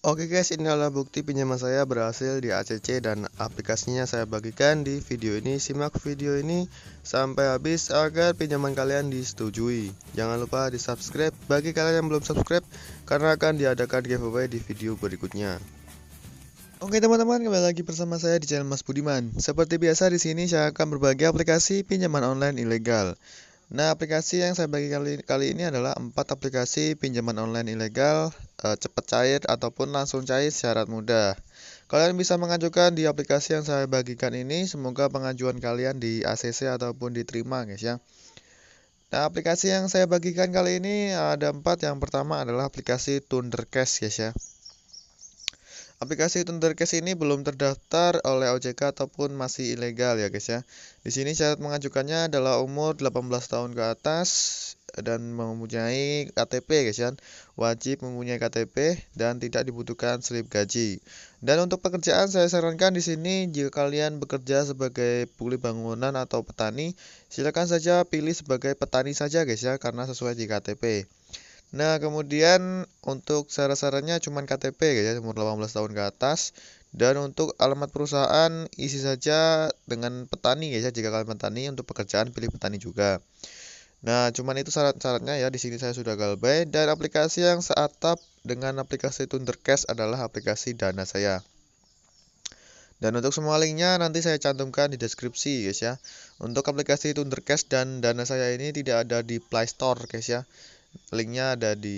Oke guys, ini adalah bukti pinjaman saya berhasil di ACC dan aplikasinya saya bagikan di video ini. Simak video ini sampai habis agar pinjaman kalian disetujui. Jangan lupa di subscribe bagi kalian yang belum subscribe, karena akan diadakan giveaway di video berikutnya. Oke teman-teman, kembali lagi bersama saya di channel Mas Budiman. Seperti biasa di sini saya akan berbagi aplikasi pinjaman online ilegal. Nah, aplikasi yang saya bagi kali ini adalah 4 aplikasi pinjaman online ilegal, cepat cair ataupun langsung cair syarat mudah. Kalian bisa mengajukan di aplikasi yang saya bagikan ini. Semoga pengajuan kalian di ACC ataupun diterima guys ya. Nah, aplikasi yang saya bagikan kali ini ada 4. Yang pertama adalah aplikasi Thundercash guys ya. Aplikasi Thundercash ini belum terdaftar oleh OJK ataupun masih ilegal ya guys ya. Di sini syarat mengajukannya adalah umur 18 tahun ke atas dan mempunyai KTP guys ya. Wajib mempunyai KTP dan tidak dibutuhkan slip gaji. Dan untuk pekerjaan saya sarankan di sini, jika kalian bekerja sebagai kuli bangunan atau petani, silakan saja pilih sebagai petani saja guys ya, karena sesuai di KTP. Nah, kemudian untuk syarat-syaratnya cuma KTP ya, umur 18 tahun ke atas. Dan untuk alamat perusahaan isi saja dengan petani ya, jika kalian petani, untuk pekerjaan pilih petani juga. Nah, cuman itu syarat-syaratnya ya. Di sini saya sudah galbay, dan aplikasi yang seatap dengan aplikasi Thundercash adalah aplikasi Dana Saya. Dan untuk semua linknya nanti saya cantumkan di deskripsi guys ya. Untuk aplikasi Thundercash dan Dana Saya ini tidak ada di Play Store guys ya. Linknya ada di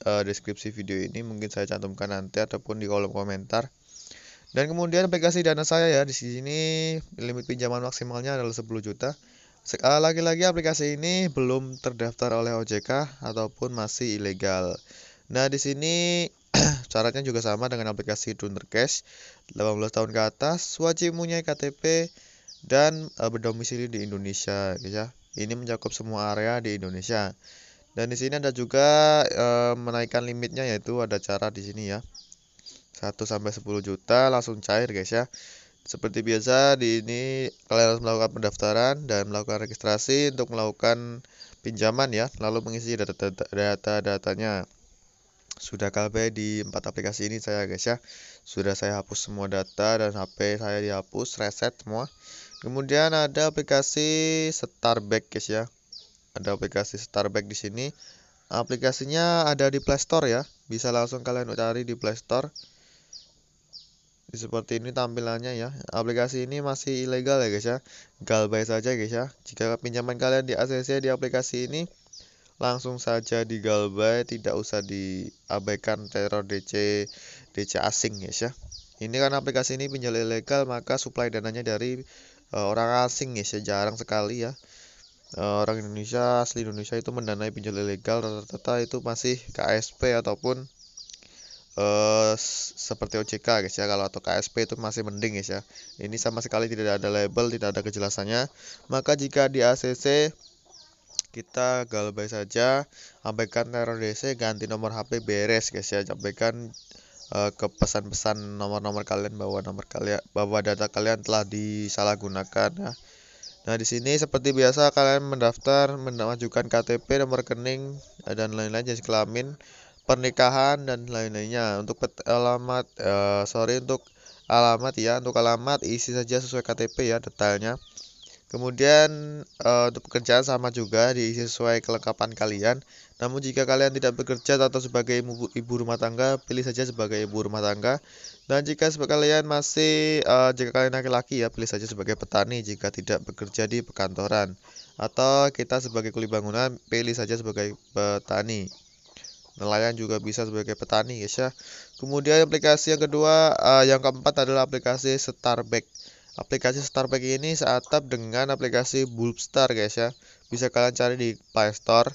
deskripsi video ini, mungkin saya cantumkan nanti ataupun di kolom komentar. Dan kemudian aplikasi Dana Saya ya, di sini limit pinjaman maksimalnya adalah 10 juta. Lagi-lagi aplikasi ini belum terdaftar oleh OJK ataupun masih ilegal. Nah, di sini syaratnya juga sama dengan aplikasi Thundercash, 18 tahun ke atas, wajib mempunyai KTP dan berdomisili di Indonesia guys ya. Ini mencakup semua area di Indonesia. Dan di sini ada juga menaikkan limitnya, yaitu ada cara di sini ya. 1 sampai 10 juta langsung cair guys ya. Seperti biasa di ini kalian harus melakukan pendaftaran dan melakukan registrasi untuk melakukan pinjaman ya, lalu mengisi data-datanya. Sudah kalbai di 4 aplikasi ini saya guys ya. Sudah saya hapus semua data dan HP saya dihapus, reset semua. Kemudian ada aplikasi Starback guys ya. Ada aplikasi Starback di sini. Aplikasinya ada di Play Store ya. Bisa langsung kalian cari di Play Store. Seperti ini tampilannya ya. Aplikasi ini masih ilegal ya guys ya. Galbay saja guys ya. Jika pinjaman kalian di ACC di aplikasi ini, langsung saja digalbay, tidak usah diabaikan teror DC asing guys ya. Ini kan aplikasi ini pinjol ilegal, maka supply dananya dari orang asing guys ya. Jarang sekali ya. Orang Indonesia, asli Indonesia itu mendanai pinjol ilegal, rata-rata itu masih KSP ataupun seperti OJK guys ya. Kalau atau KSP itu masih mending guys ya. Ini sama sekali tidak ada label, tidak ada kejelasannya. Maka jika di ACC kita galbay saja, abaikan teror DC, ganti nomor HP, beres guys ya. Abaikan ke pesan-pesan nomor-nomor kalian, bahwa data kalian telah disalahgunakan ya. Nah, di sini seperti biasa kalian mendaftar, mengajukan KTP, nomor rekening dan lain-lain, jenis kelamin, pernikahan dan lain-lainnya. Untuk alamat untuk alamat ya, untuk alamat isi saja sesuai KTP ya detailnya. Kemudian untuk pekerjaan sama juga, diisi sesuai kelengkapan kalian. Namun jika kalian tidak bekerja atau sebagai ibu rumah tangga, pilih saja sebagai ibu rumah tangga. Dan jika kalian masih jika kalian laki-laki ya, pilih saja sebagai petani jika tidak bekerja di perkantoran. Atau kita sebagai kuli bangunan, pilih saja sebagai petani. Nelayan juga bisa sebagai petani guys ya. Kemudian aplikasi yang kedua, yang keempat adalah aplikasi Starback. Aplikasi Starback ini seatap dengan aplikasi Bulbstar guys ya. Bisa kalian cari di Play Store.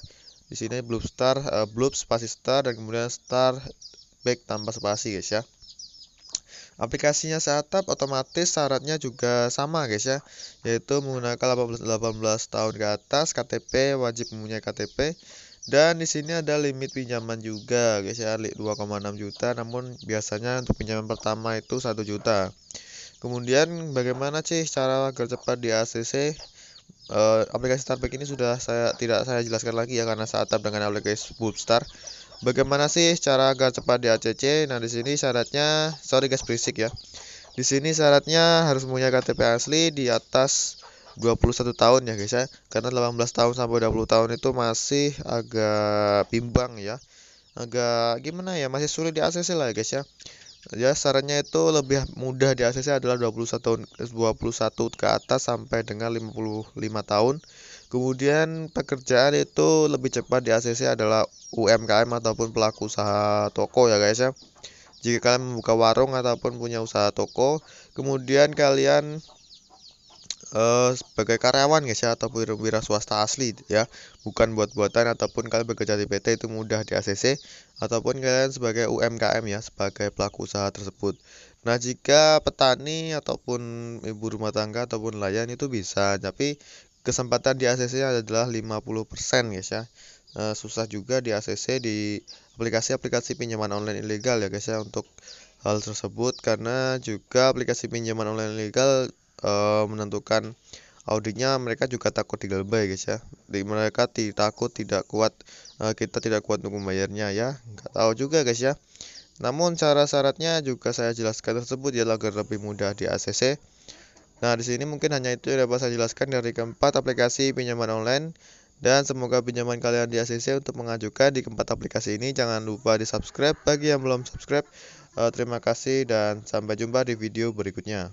Di sini Bulbstar, Bulb spasi Star dan kemudian Starback tanpa spasi guys ya. Aplikasinya seatap, otomatis syaratnya juga sama guys ya, yaitu menggunakan 18 tahun ke atas, KTP, wajib mempunyai KTP. Dan di sini ada limit pinjaman juga guys ya, 2,6 juta, namun biasanya untuk pinjaman pertama itu 1 juta. Kemudian bagaimana sih cara agar cepat di ACC? Aplikasi Starback ini sudah tidak saya jelaskan lagi ya, karena seatap dengan aplikasi Bulbstar. Bagaimana sih cara agar cepat di ACC? Nah, di sini syaratnya, sorry guys berisik ya. Di sini syaratnya harus punya KTP asli di atas 21 tahun ya guys ya. Karena 18 tahun sampai 20 tahun itu masih agak bimbang ya. Agak gimana ya, masih sulit di ACC lah ya guys ya. Ya, sarannya itu lebih mudah di ACC adalah 21 ke atas sampai dengan 55 tahun. Kemudian pekerjaan itu lebih cepat di ACC adalah UMKM ataupun pelaku usaha toko ya guys ya. Jika kalian membuka warung ataupun punya usaha toko, kemudian kalian sebagai karyawan guys ya, atau wira swasta asli ya, bukan buat-buatan, ataupun kalian bekerja di PT itu mudah di ACC, ataupun kalian sebagai UMKM ya, sebagai pelaku usaha tersebut. Nah, jika petani ataupun ibu rumah tangga ataupun nelayan itu bisa, tapi kesempatan di ACC adalah 50% guys ya. Susah juga di ACC di aplikasi-aplikasi pinjaman online ilegal ya guys ya untuk hal tersebut, karena juga aplikasi pinjaman online ilegal menentukan auditnya, mereka juga takut digelbay guys ya. Mereka takut tidak kuat, kita tidak kuat untuk membayarnya ya. Nggak tahu juga guys ya. Namun cara syaratnya juga saya jelaskan tersebut ya agar lebih mudah di ACC. Nah, di sini mungkin hanya itu yang dapat saya jelaskan dari keempat aplikasi pinjaman online. Dan semoga pinjaman kalian di ACC. Untuk mengajukan di keempat aplikasi ini, jangan lupa di subscribe bagi yang belum subscribe. Terima kasih dan sampai jumpa di video berikutnya.